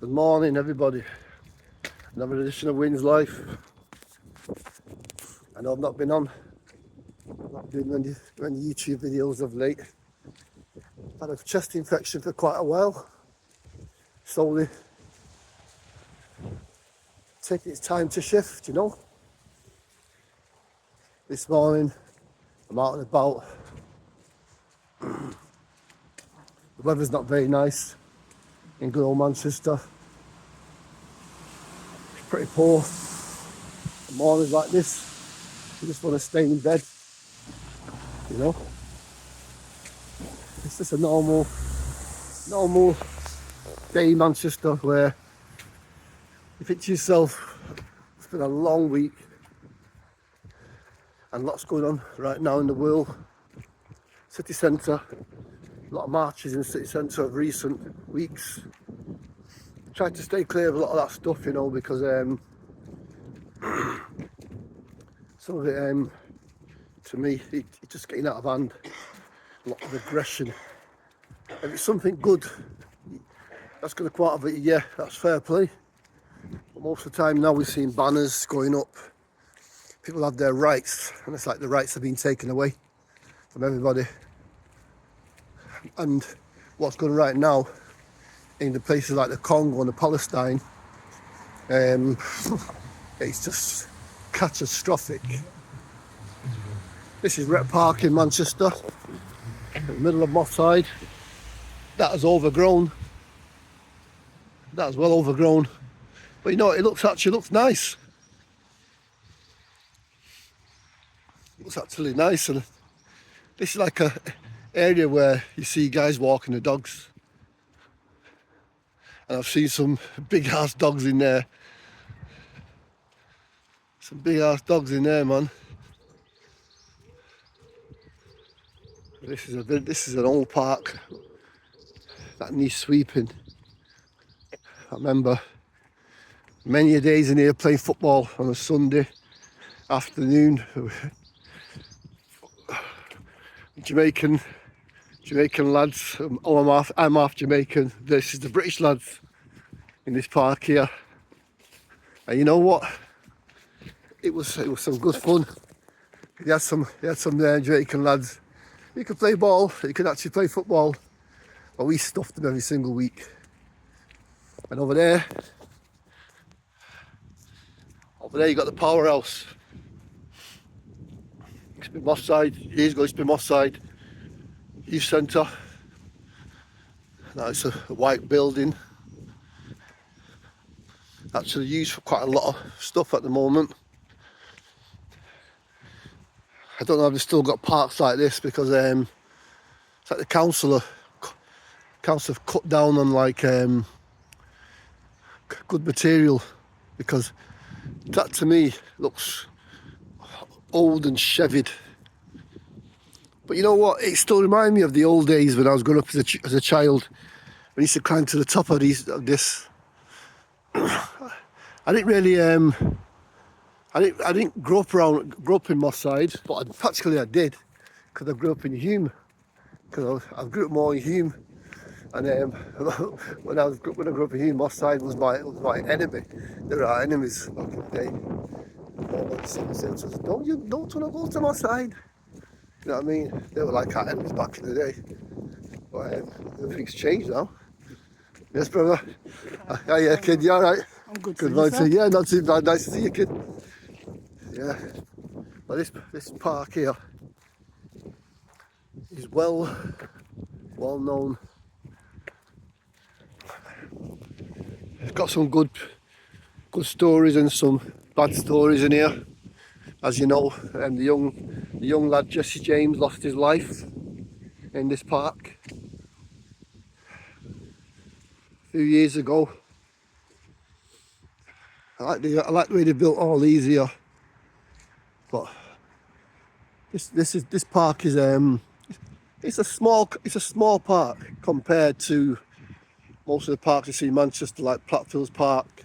Good morning, everybody. Another edition of Wins Life. I know I've not been on. I've not doing many YouTube videos of late. I've had a chest infection for quite a while. Slowly taking its time to shift, you know. This morning, I'm out and about. The weather's not very nice in good old Manchester. It's pretty poor. Mornings like this, you just want to stay in bed, you know. It's just a normal day in Manchester where you think to yourself, it's been a long week and lots going on right now in the world. City centre, a lot of marches in the city centre of recent weeks. Tried to stay clear of a lot of that stuff, you know, because some of it, to me, it's just getting out of hand. A lot of aggression. If it's something good, that's going to come out of it, yeah, that's fair play. But most of the time now we're seeing banners going up. People have their rights, and it's like the rights have been taken away from everybody. And what's going right now in the places like the Congo and the Palestine, it's just catastrophic. This is Rep Park in Manchester, in the middle of Moss Side. That is overgrown. That is well overgrown. But you know, it actually looks nice. It looks actually nice, and this is like a area where you see guys walking the dogs. And I've seen some big ass dogs in there. Some big ass dogs in there, man. This is an old park that needs sweeping. I remember many a days in here playing football on a Sunday afternoon. Jamaican lads. I'm half Jamaican. This is the British lads in this park here. And you know what? It was some good fun. You had some Jamaican lads. You could play ball. You could actually play football. But we stuffed them every single week. And over there you got the powerhouse. It's been Moss Side. Years ago, it's been Moss Side Youth Centre. Now it's a white building. Actually used for quite a lot of stuff at the moment. I don't know if they've still got parks like this because it's like the council have cut down on like good material, because that to me looks old and chevied. But you know what? It still reminds me of the old days when I was growing up as a child. When I used to climb to the top of this. I didn't really I didn't grow up in Moss Side, but I did, because I grew up in Hulme. Because I grew up more in Hulme, and when I grew up in Hulme, Moss Side was my enemy. They were our enemies back in the day. Someone said to us, don't want to go to Moss Side. You know what I mean? They were like our enemies back in the day. But everything's changed now. Yes, brother. Yeah, kid. You all right? I'm good. Good morning. Yeah, not too bad. Nice to see you, kid. Yeah. But this park here is well known. It's got some good stories and some bad stories in here. As you know, the young lad Jesse James lost his life in this park a few years ago. I like the way they built all these here, but this park is it's a small park compared to most of the parks you see in Manchester, like Platfields Park,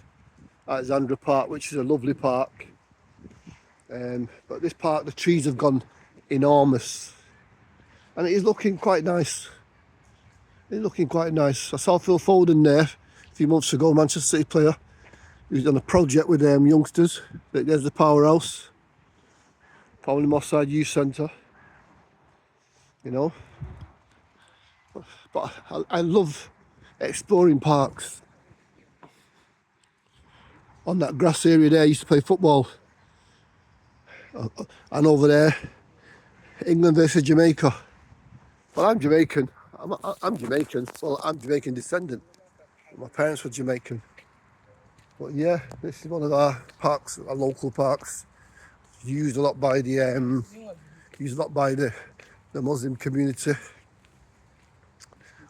Alexandra Park, which is a lovely park. But this park, the trees have gone enormous, and it is looking quite nice. It's looking quite nice. I saw Phil Foden there few months ago, Manchester City player. He was on a project with youngsters. There's the powerhouse. Probably Moss Side Youth Centre. You know. But I love exploring parks. On that grass area there, I used to play football. And over there, England versus Jamaica. Well, I'm Jamaican. I'm Jamaican. Well, I'm Jamaican descendant. My parents were Jamaican. But yeah, this is one of our parks, our local parks. Used a lot by the Muslim community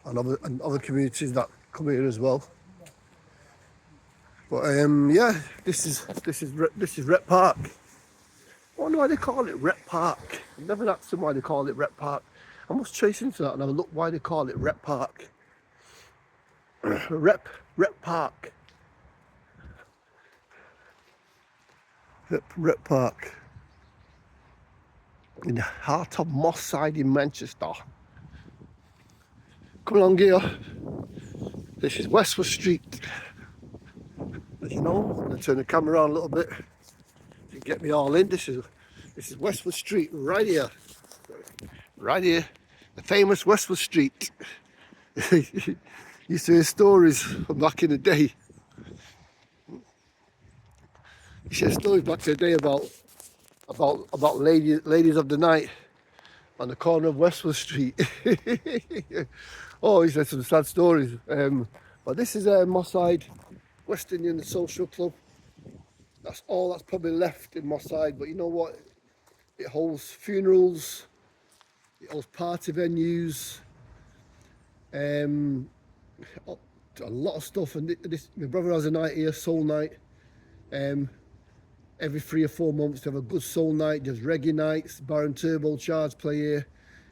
and other communities that come here as well. But yeah, this is Rep Park. I wonder why they call it Rep Park. I've never asked them why they call it Rep Park. I must chase into that and have a look why they call it Rep Park. Rep Park. Rep Park. In the heart of Moss Side in Manchester. Come along here. This is Westwood Street. As you know, I'm going to turn the camera on a little bit to get me all in. This is Westwood Street right here. Right here. The famous Westwood Street. Used to hear stories from back in the day. You hear stories back in the day about ladies of the night on the corner of Westwood Street. Oh, he said some sad stories. But this is Moss Side West Indian Social Club. That's all that's probably left in Moss Side. But you know what? It holds funerals. It holds party venues. A lot of stuff. And my brother has a night here, soul night. Every 3 or 4 months they have a good soul night. There's reggae nights. Baron Turbocharged play here.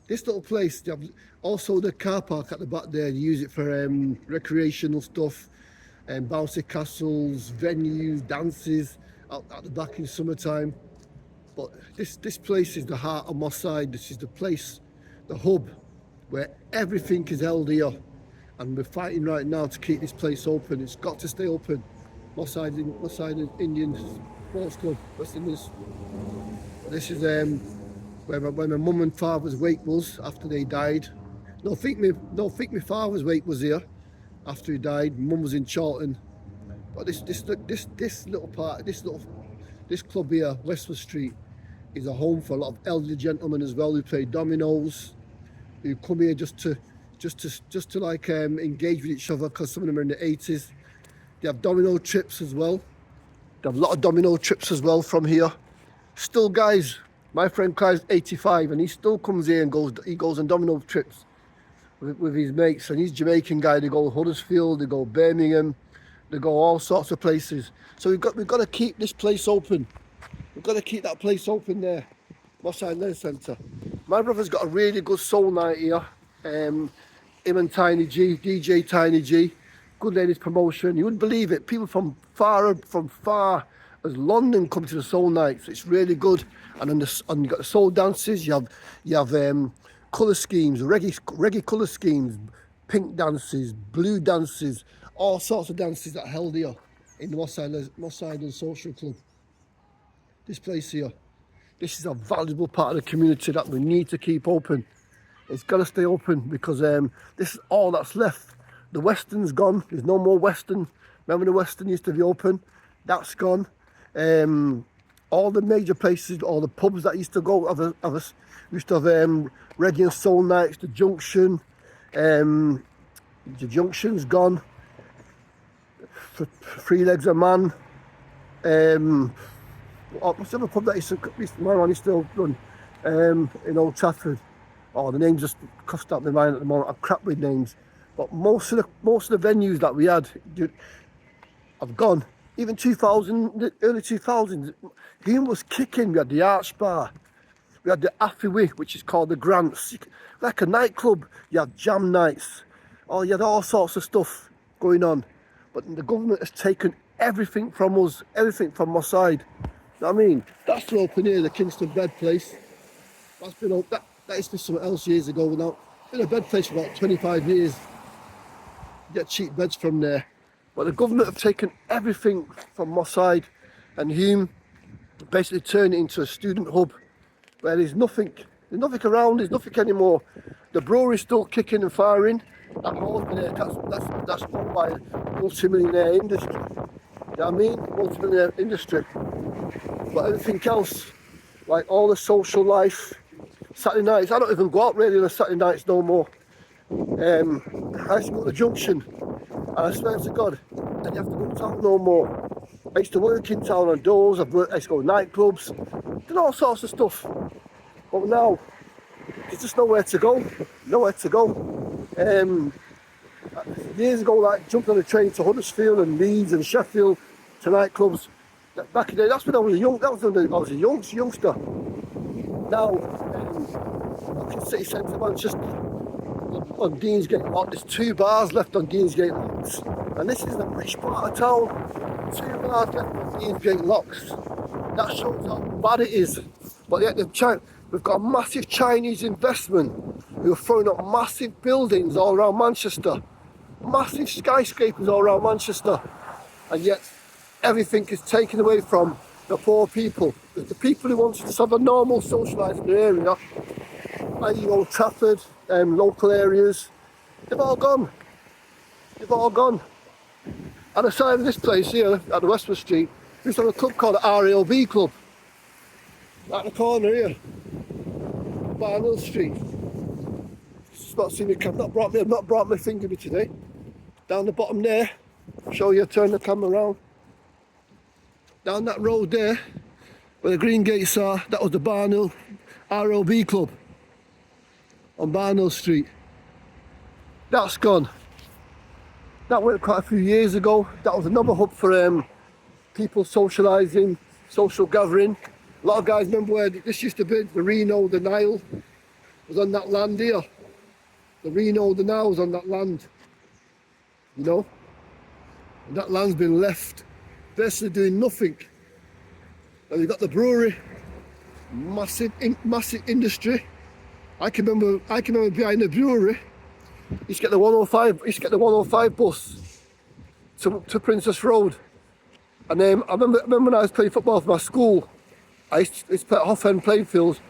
This little place, they have also the car park at the back there. You use it for recreational stuff, bouncy castles, venues, dances out at the back in summertime. But this place is the heart of Moss Side. This is the place, the hub, where everything is held here. And we're fighting right now to keep this place open. It's got to stay open. Moss Side Indian Sports Club, West Indies. This is where my mum and father's wake was after they died. No, I think my father's wake was here after he died. Mum was in Charlton. But this little part, this club here, Westwood Street, is a home for a lot of elderly gentlemen as well who play dominoes, who come here just to like engage with each other because some of them are in the 80s. They have domino trips as well. They have a lot of domino trips as well from here. Still, guys, my friend Clive's 85 and he still comes here and goes on domino trips with his mates. And he's a Jamaican guy. They go Huddersfield, they go Birmingham, they go all sorts of places. So we've got to keep this place open. We've got to keep that place open there, Moss Side Leisure Centre. My brother's got a really good soul night here. Him and Tiny G, DJ Tiny G. Good ladies promotion. You wouldn't believe it. People from far as London come to the soul nights. It's really good. And you've got the soul dances. You have colour schemes, reggae colour schemes, pink dances, blue dances, all sorts of dances that are held here in the Moss Side Social Club. This place here. This is a valuable part of the community that we need to keep open. It's got to stay open because this is all that's left. The Western's gone. There's no more Western. Remember the Western used to be open? That's gone. All the major places, all the pubs that used to go, used to have reggae and soul nights. The Junction. The Junction's gone. Three Legs a Man. What's the other pub that my one is still run in Old Trafford? Oh, the names just crossed out my mind at the moment. I'm crap with names. But most of the venues that we had have gone. Even 2000, the early 2000s, Hulme was kicking. We had the Arch Bar. We had the Affy, which is called the Grants. Like a nightclub. You had jam nights. Oh, you had all sorts of stuff going on. But the government has taken everything from us, everything from Moss Side. You know what I mean? That's still open here, the Kingston Bed place. That's been open. That used to be something else years ago now. Been a bed place for about 25 years. You get cheap beds from there. But the government have taken everything from Moss Side and Hulme, basically turned it into a student hub where there's nothing around, there's nothing anymore. The brewery's still kicking and firing. That Hulme there, that's owned by a multi-millionaire industry. You know what I mean? Multi-millionaire industry. But everything else, like all the social life, Saturday nights, I don't even go out really on Saturday nights no more. I used to go to the junction, and I swear to God, I didn't have to go to town no more. I used to work in town on doors, I used to go to nightclubs, did all sorts of stuff. But now, there's just nowhere to go, Years ago, like jumped on a train to Huddersfield and Leeds and Sheffield to nightclubs. Back in the day, that's when I was a youngster. Now, up in city centre Manchester, on Deansgate Lock, there's 2 bars left on Deansgate Locks. And this is the rich part of town. 2 bars left on Deansgate Locks. That shows how bad it is. But yet we've got a massive Chinese investment who are throwing up massive buildings all around Manchester. Massive skyscrapers all around Manchester. And yet everything is taken away from the poor people. The people who want to just have a normal social life in their area, like Old Trafford, local areas, they've all gone. At the side of this place here, at the Westwood Street, we used to have a club called the RALB Club. At the corner here, Barnhill Street. Just not seen me, I've not brought my finger with me today. Down the bottom there, show you, turn the camera around. Down that road there, where the green gates are, that was the Barnhill RLB Club on Barnhill Street. That's gone. That went quite a few years ago. That was another hub for people socialising, social gathering. A lot of guys remember where this used to be, the Reno, the Nile was on that land here. The Reno, the Nile was on that land, you know. And that land's been left basically doing nothing. And you've got the brewery, massive industry. I can remember behind the brewery, you used to get the 105 bus to Princess Road. And I remember when I was playing football for my school, I used to play at Hoff End playing fields.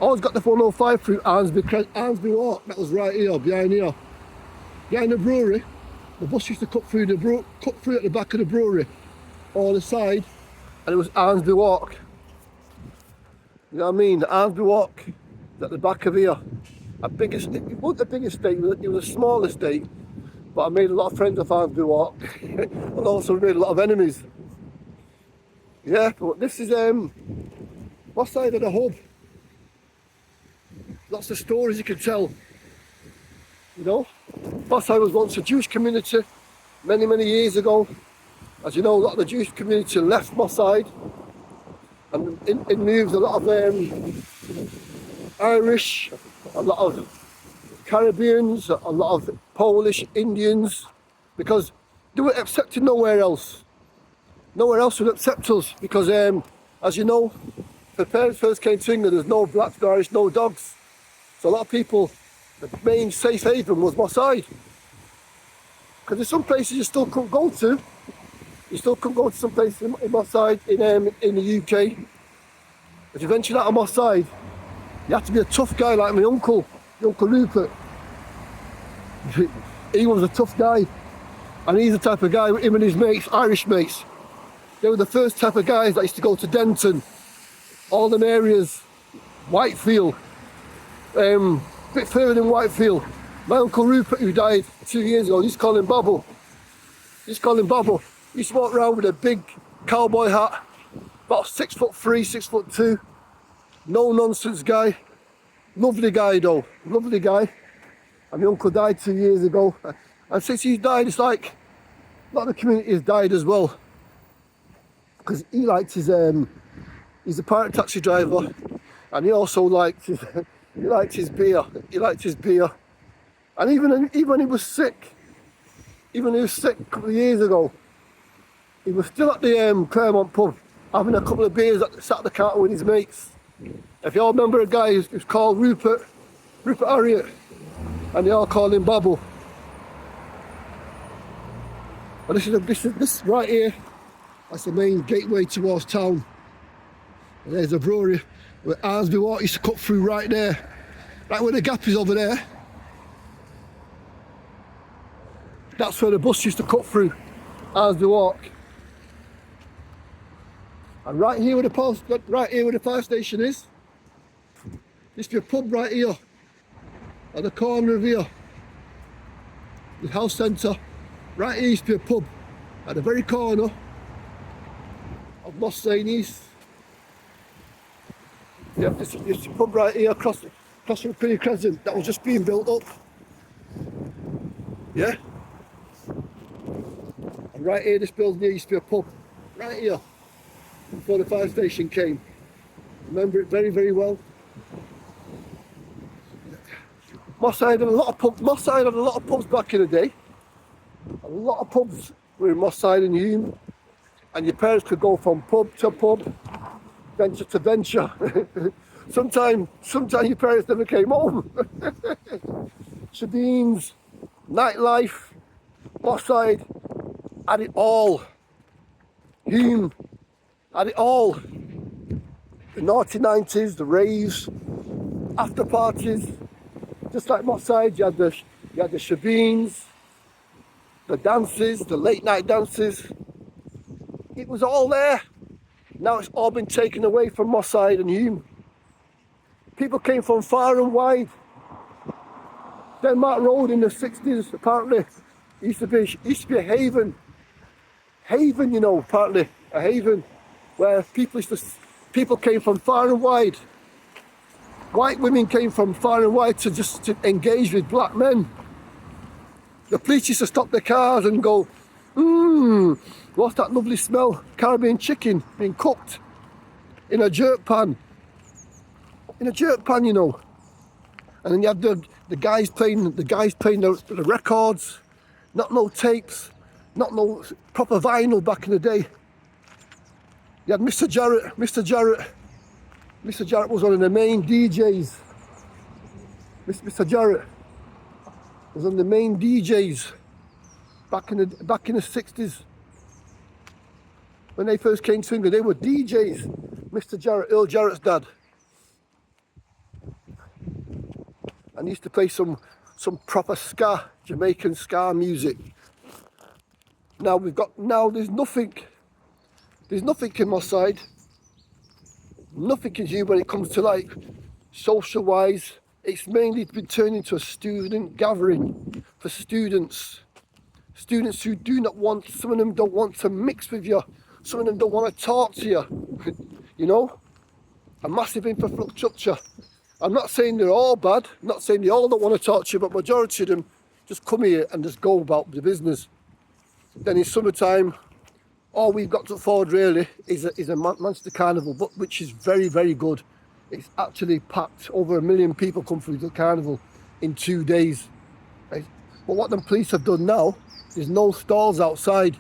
I always got the 105 through Arnsby Walk, that was right here, behind here. Behind the brewery, the bus used to cut through at the back of the brewery, on the side, and it was Arnsby Walk. You know what I mean? The Arnsby Walk is at the back of here. It wasn't the biggest estate, it was a small estate, but I made a lot of friends off Arnsby Walk, and also made a lot of enemies. Yeah, but this is what side of the hub? Lots of stories you can tell. You know, Moss Side was once a Jewish community many years ago. As you know, a lot of the Jewish community left Moss Side, and it moves a lot of Irish, a lot of Caribbeans, a lot of Polish, Indians, because they weren't accepted nowhere else. Nowhere else would accept us, because as you know, when parents first came to England, there's no blacks, no Irish, no dogs. So a lot of people, the main safe haven was Moss Side. Because there's some places you still couldn't go to. You still couldn't go to some places in Moss Side, in the UK. If you ventured out of Moss Side, you had to be a tough guy like my uncle Rupert. He was a tough guy. And he's the type of guy, him and his mates, Irish mates, they were the first type of guys that used to go to Denton, all them areas, Whitefield, bit further than Whitefield. My uncle Rupert, who died 2 years ago, he's calling Bobble. He used to walk around with a big cowboy hat, about 6'3", 6'2", no nonsense guy. Lovely guy though, lovely guy. And my uncle died 2 years ago. And since he's died, it's like a lot of the community has died as well. Because he liked his, he's a pirate taxi driver, and he also liked his, beer. And even when he was sick, a couple of years ago, he was still at the Claremont pub having a couple of beers sat at the counter with his mates. If you all remember a guy who's called Rupert Harriet, and they all called him Babble. And this right here, that's the main gateway towards town. And there's a brewery where Arnsby Walk used to cut through right there. Right where the gap is over there. That's where the bus used to cut through, Arnsby Walk. And right here where the fire station is, used to be a pub right here, at the corner of here. The house centre, right here used to be a pub, at the very corner of Moss Lane East. Yeah, this is a pub right here across from Penny Crescent that was just being built up. Yeah? And right here, this building here used to be a pub, right here, before the fire station came. Remember it very, very well. Moss Side had a lot of pubs back in the day. A lot of pubs were in Moss Side and Hulme, and your parents could go from pub to pub, venture to venture. Sometimes your parents never came home. Sabines, nightlife, Moss Side had it all. Hulme had it all. The naughty 90s, the raves, after parties. Just like Moss Side, you had the shebeens, the dances, the late night dances. It was all there. Now it's all been taken away from Moss Side and Hulme. People came from far and wide. Denmark Road in the 60s, apparently, used to be a haven. Haven, you know, apparently, a haven where people came from far and wide. White women came from far and wide to engage with black men. The police used to stop their cars and go, what's that lovely smell? Caribbean chicken being cooked in a jerk pan. In a jerk pan, you know. And then you had the guys playing the records, not no tapes, not no proper vinyl back in the day. You had Mr. Jarrett. Mr. Jarrett was one of the main DJs. Mr. Jarrett was one of the main DJs back in the 60s. When they first came to England, they were DJs. Mr. Jarrett, Earl Jarrett's dad. And he used to play some proper ska, Jamaican ska music. Now there's nothing in Moss Side. Nothing in Hulme when it comes to like social wise. It's mainly been turned into a student gathering for students. Students who some of them don't want to mix with you. Some of them don't want to talk to you. You know? A massive infrastructure. I'm not saying they're all bad. I'm not saying they all don't want to talk to you, but majority of them just come here and just go about the business. Then in summertime, all we've got to afford really is a Manchester Carnival, but which is very, very good. It's actually packed. Over 1 million people come through the carnival in 2 days. Right? But what the police have done now is no stalls outside.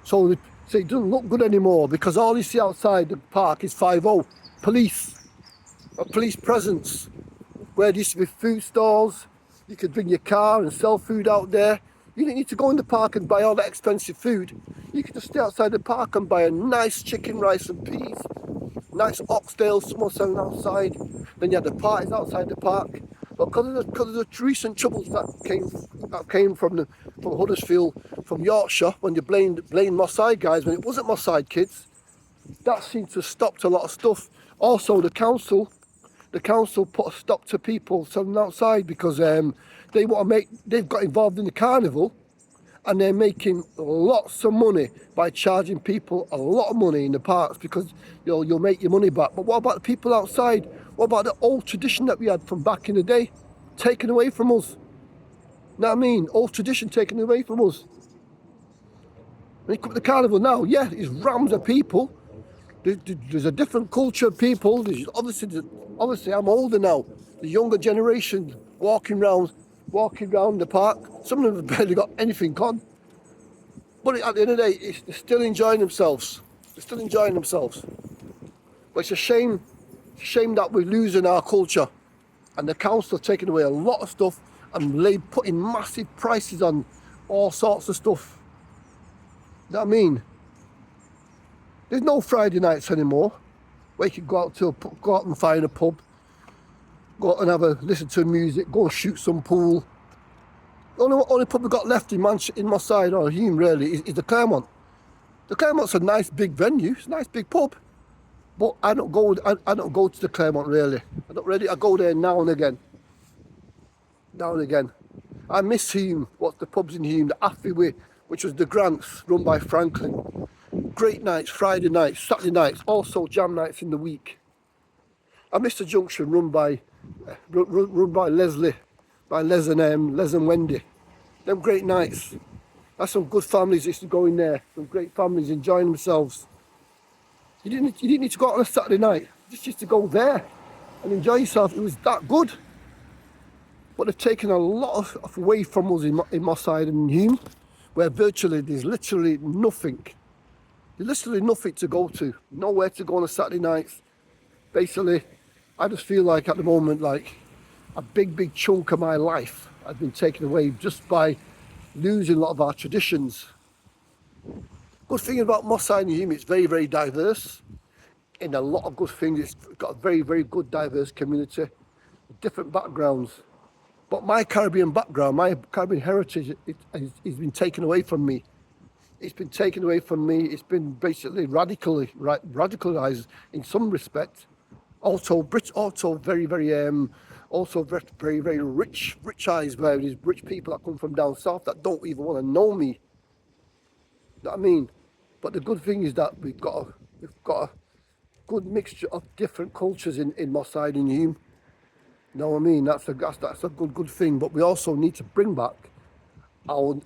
So it doesn't look good anymore because all you see outside the park is 5-0. Police. A police presence. Where there used to be food stalls. You could bring your car and sell food out there. You didn't need to go in the park and buy all that expensive food. You could just stay outside the park and buy a nice chicken, rice and peas. Nice oxtail, someone selling outside. Then you had the parties outside the park. But because of the recent troubles that came from Huddersfield, from Yorkshire, when you blamed Moss Side guys, when it wasn't Moss Side kids, that seemed to have stopped a lot of stuff. Also, the council put a stop to people selling outside because they've got involved in the carnival and they're making lots of money by charging people a lot of money in the parks because you'll make your money back. But what about the people outside? What about the old tradition that we had from back in the day? Taken away from us. You know what I mean? Old tradition taken away from us. When you come to the carnival now, yeah, it's rams of people. There's a different culture of people. Obviously, I'm older now. The younger generation walking around the park. Some of them have barely got anything on. But at the end of the day, they're still enjoying themselves. But it's a shame that we're losing our culture. And the council are taking away a lot of stuff and putting massive prices on all sorts of stuff. know what I mean? There's no Friday nights anymore where you can go out and find a pub, go out and listen to music, go and shoot some pool. The only pub we got left in Moss Side or Hulme really is the Claremont. The Claremont's a nice big venue, it's a nice big pub. But I don't go to the Claremont really. I go there now and again. Now and again. I miss Hulme. What's the pubs in Hulme? The Affyway, which was the Grants, run by Franklin. Great nights, Friday nights, Saturday nights, also jam nights in the week. I miss the Junction, run by Leslie, by Les and Wendy. Them great nights. That's some good families used to go in there. Some great families enjoying themselves. You didn't need to go out on a Saturday night. Just used to go there and enjoy yourself. It was that good. But they've taken a lot away from us in Moss Side and Hulme, where virtually there's literally nothing. There's literally nothing to go to. Nowhere to go on a Saturday nights. Basically, I just feel like at the moment, like a big chunk of my life has been taken away just by losing a lot of our traditions. Good thing about Moss Side and Hulme, it's very diverse in a lot of good things. It's got a very good diverse community, different backgrounds. But my Caribbean background, my Caribbean heritage, it's been taken away from me. It's been taken away from me. It's been basically radicalized in some respect. Also very rich eyes, where there's rich people that come from down south that don't even want to know me. You know what I mean? But the good thing is that we've got a good mixture of different cultures in Moss Side and Hulme. You know what I mean? That's a good thing. But we also need to bring back our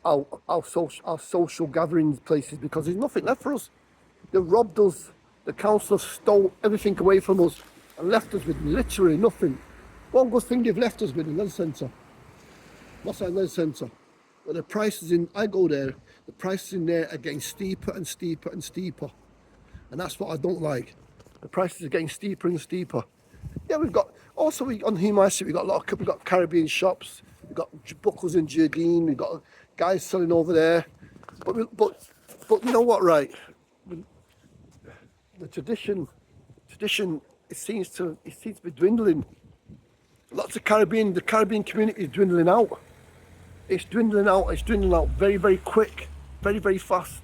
social gathering places, because there's nothing left for us. They robbed us. The council stole everything away from us and left us with literally nothing. One good thing they've left us with, the Leisure Centre, Moss Side Leisure Centre. But the prices I go there, the prices in there are getting steeper and steeper and steeper. And that's what I don't like. The prices are getting steeper and steeper. Yeah, on Hulme Street, we've got Caribbean shops, we've got Buckles and Jardine, we've got guys selling over there. But you know what, right? The tradition, it seems to be dwindling. Lots of the Caribbean community is dwindling out. It's dwindling out very quick, very fast.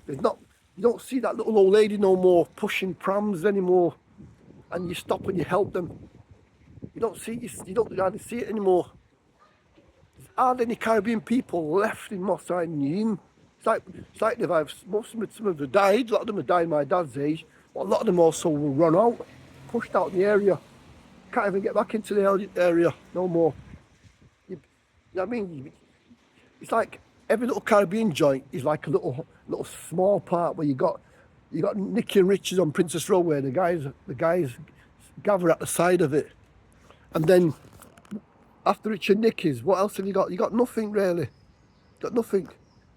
You don't see that little old lady no more pushing prams anymore, and you stop and you help them. You don't hardly see it anymore. There's hardly any Caribbean people left in Moss Side and Hulme. It's like some of them have died. A lot of them have died my dad's age, but a lot of them also will run out, pushed out in the area. Can't even get back into the area no more. You know what I mean? It's like every little Caribbean joint is like a little small part where you got Nicky and Richards on Princess Road, where the guys gather at the side of it, and then after Richard Nicky's, what else have you got? You got nothing really. Got nothing.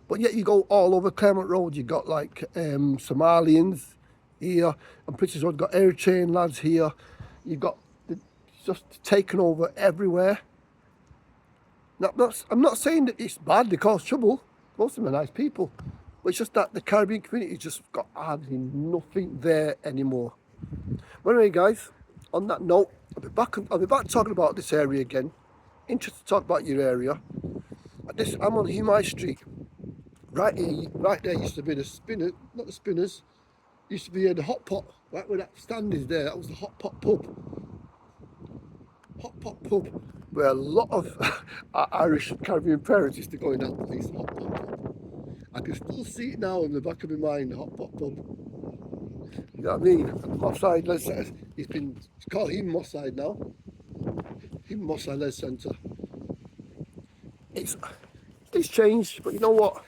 But yet you go all over Claremont Road. You got like Somalians here, and Princess Road got Eritrean lads here. You got just taken over everywhere. Now, I'm not saying that it's bad, they cause trouble. Most of them are nice people. But it's just that the Caribbean community just got hardly nothing there anymore. But anyway, guys, on that note, I'll be back talking about this area again. Interested to talk about your area. I'm on Hulme Street. Right there used to be the Spinners, not the Spinners. Used to be the Hot Pot, right where that stand is there. That was the Hot Pot pub. Hot Pot pub, where a lot of Irish Caribbean parents used to go in that place, Hot Pot pub. I can still see it now in the back of my mind, the Hot Pot pub. You know what I mean? Moss Side Leisure Centre. It's called Hulme Moss Side now. Hulme Moss Side Leisure Centre. It's changed, but you know what?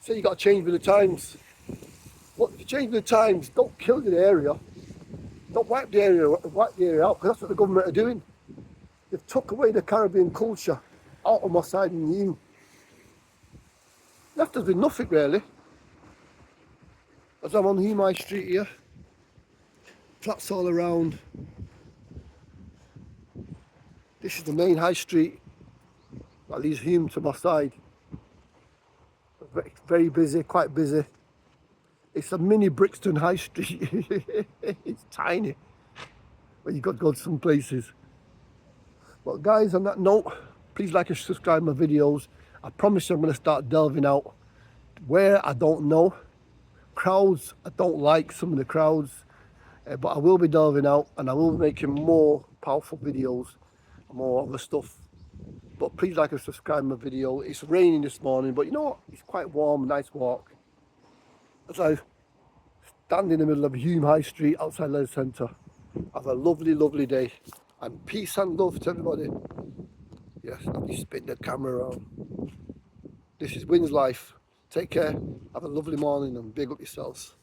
So you got to change with the times. Well, if you change with the times, don't kill the area. Don't wipe the area out, because that's what the government are doing. They've took away the Caribbean culture out of Moss Side and Hulme. Left us with nothing really. As I'm on Hulme Street here, flats all around. This is the main high street that leads Hulme to Moss Side. Very busy, quite busy. It's a mini Brixton High Street. It's tiny, but you've got to go to some places. But guys, on that note, please like and subscribe my videos. I promise you I'm going to start delving out where I don't know. Crowds, I don't like some of the crowds, but I will be delving out and I will be making more powerful videos, more other stuff. But please like and subscribe my video. It's raining this morning, but you know what? It's quite warm, nice walk. As I stand in the middle of Hulme High Street outside Leisure Centre. Have a lovely, lovely day. And peace and love to everybody. Yes, I'll be spinning the camera around. This is Wynn's Life. Take care. Have a lovely morning and big up yourselves.